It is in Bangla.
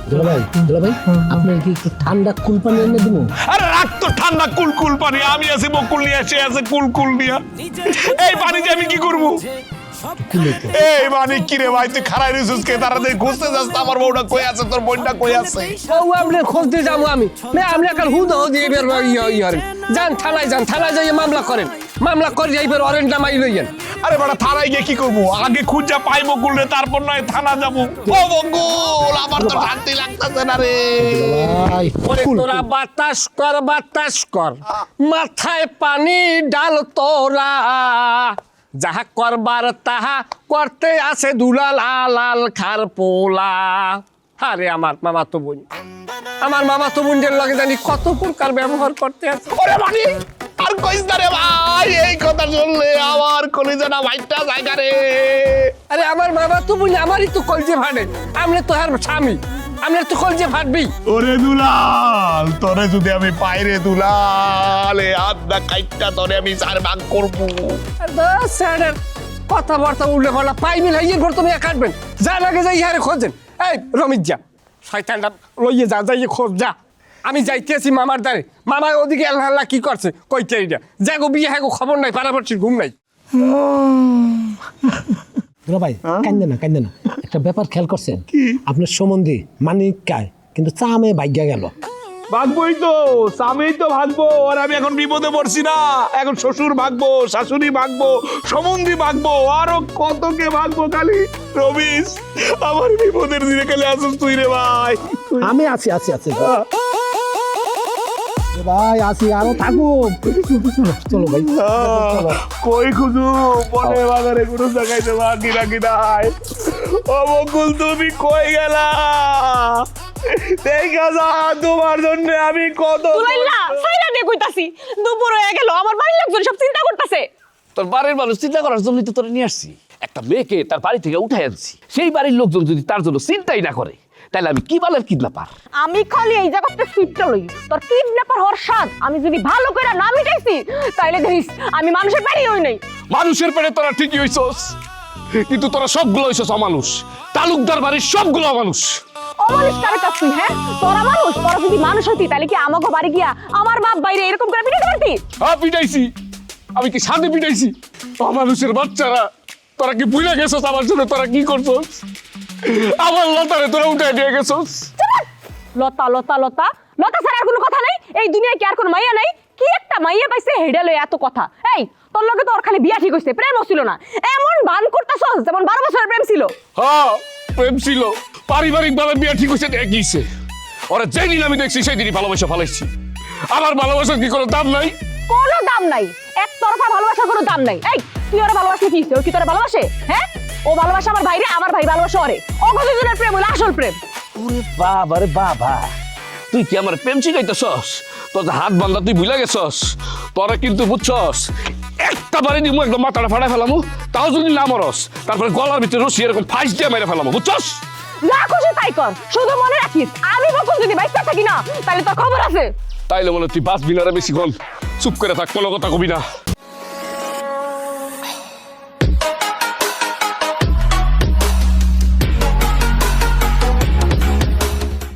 দুলা ভাই আপনার কি একটু ঠান্ডা কুল পানি এনে দেবো? আরে রাখ তো ঠান্ডা কুল পানি, আমি আছি বকুল নিয়ে, সে আছে কুল নিয়ে। এই পানি দিয়ে আমি কি করবো? এই মানে কি রে ভাই, তুই খারাই রিসুস কে তাড়াতাড়ি খুঁজতে যাস, আমার বউটা কই আছে, তোর বোনটা কই আছে? বউ আপনি খুঁজতে যাবো আমি না, আপনি এখন হুদ দিয়ে বের যান থানায়, থানায় যাইয়ে মামলা করেন, মামলা করে যাই বের অরেন্টটা মাই লইয়েন। আরে বাড়া থানায় গিয়ে কি করবো? আগে খুঁজা পাই বকুল রে, তারপর নয় থানা যাবো। ও বকুল, আমার তো শান্তি লাগতেছে না রে। ওরে তোরা বাতাস কর, মাথায় পানি ডাল তোরা, যাহা করবার তাহা করতে আছে দুলাল লাল খার পোলা। আরে আমার মামা তো বোনদের লগে জানি কত প্রকার ব্যবহার করতে আছে। ওরে মানে আর কইস না রে ভাই, এই কথা শুনলে আমার কলিজাটা ভাইটা জায়গা রে। আরে আমার মামা তো বোন আমারই তো কলজে ফাটে, আমরা তো আর স্বামী, আমরা তো কলজে ফাটবি। ওরে দুলাল, তোরে যদি আমি পাই রে দুলাল, এ আধা কাইটটা তোরে আমি চার ভাগ করবো। স্যারের কথাবার্তা উল্লেখ হলো পাইবেন, এর পর তুমি কাটবেন, যার আগে যাই হারে খোঁজেন। এই রমিত যা, শয়তানটা লইয়ে যা, যাইয়ে খোঁজ যা। আমি যাইতেছি মামার দ্বারে, মামা ওদিকে আল্লাহ কি করছে কইতে এইটা, যাগো বিয়ে হ্যাঁ খবর নাই, পারাপারছির ঘুম নাই। ভাই কান্দে না, একটা ব্যাপার খেয়াল করছেন? আপনার সম্বন্ধে মানিক কায়, কিন্তু চামে ভাগ্যা গেল। ভাগবই তো, স্বামী তো ভাগবো, আর আমি এখন বিপদে পড়ছি না। এখন শ্বশুর ভাগবো, শাশুড়ি ভাগবো, সম্বন্ধী ভাগবো, আরো কতকে ভাগবো। খালি রবিস, আমার বিপদের দিনে খালি আসুস তুই রে ভাই। আমি আছি ভাই, আছি, আরো থাকো। চলো ভাই, কই খুঁজু বনে বাজারে কোনো জায়গায় দেবা কিনা ও বকুল, তুমি কই গেলা? দেখা যা, তোমার জন্য আমি কত সাইরা দিয়ে কইতাছি, দুপুর হয়ে গেল, আমার বাড়ির লোকজন সব চিন্তা করতেছে। তোর বাড়ির মানুষ চিন্তা করার জন্যই তো তোরে নিয়ে আসছি। একটা মেয়েকে তার বাড়ি থেকে উঠাই আনছি, সেই বাড়ির লোকজন যদি তার জন্য চিন্তাই না করে, তাহলে আমি কি বালের কিডন্যাপার? আমি খালি এই জায়গাতে সুইটটা লই, তোর কিডন্যাপার হওয়ার স্বাদ আমি যদি ভালো করে না মিটাইছি, তাইলে দেখিস আমি মানুষের বাড়ি হই নাই। মানুষের পেটে তোরা ঠিকই হইছস, কিন্তু তোরা সবগুলো হইছস অমানুষ। তালুকদার বাড়ির সবগুলো অমানুষ। অমানুষ কারে কাছ তুই? হ্যাঁ, তোরা মানুষ, তোরা যদি মানুষ হইতি তাহলে কি আমাকে বাড়ি গিয়া আমার বাপ বাইরে এরকম করে পিটাইতে পারতি? হ্যাঁ পিটাইছি, আমি কি সাথে পিটাইছি? অমানুষের বাচ্চারা, তোরা কি ভুলে গেছস আমার জন্য তোরা কি করছস? আমার লতারে তোরা উঠে নিয়ে গেছস। লতা ছাড়া আর কোনো কথা নাই এই দুনিয়ায়, কি আর কোনো মাইয়া নাই? কি একটা মাইয়া পাইছে হেডা লই এত কথা? এই তোর লগে তো ওর খালি বিয়া ঠিক হইছে, প্রেম ছিল না। এমন ভান করতাছস যেমন 12 বছরের প্রেম ছিল। হ্যাঁ প্রেম ছিল, পারিবারিক ভাবে বিয়া ঠিক হয়েছে দেখিছে। ওরা যেই দিন আমি দেখছি সেই দিনই ভালোবাসা ফালাইছি। আমার ভালোবাসার কি কোনো দাম নাই? কোনো দাম নাই, একতরফা ভালোবাসার কোনো দাম নাই। এই তুই ওরা ভালোবাসলি কি? ও কি তোরা ভালোবাসে? হ্যাঁ, ও ভালোবাসা আমার ভাইরে, আমার ভাই ভালোবাসা ওরে। ও কতজনের প্রেম হলো আসল প্রেম? ওরে বাবা রে বাবা, তুই কি আমার প্রেম শিখাইতেছস? তোর যে হাত বান্ধা তুই ভুলে গেছস। তোরা কিন্তু বুঝছস, একটা বাড়ি দিমু একদম মাথাটা ফাটাই ফেলামু, তাও যদি না মরস, তারপরে গলার ভিতরে রশি এরকম ফাঁস দিয়ে মেরে ফেলামু, বুঝছস? যা খুশি তাই কর, শুধু মনে রাখিস আমি বকুল যদি বাইচা থাকি না, তাহলে তোর খবর আছে। তাইলে বলে তুই বাঁচবি না রে বেশিক্ষণ। চুপ করে থাক, কোনো কথা কবি না।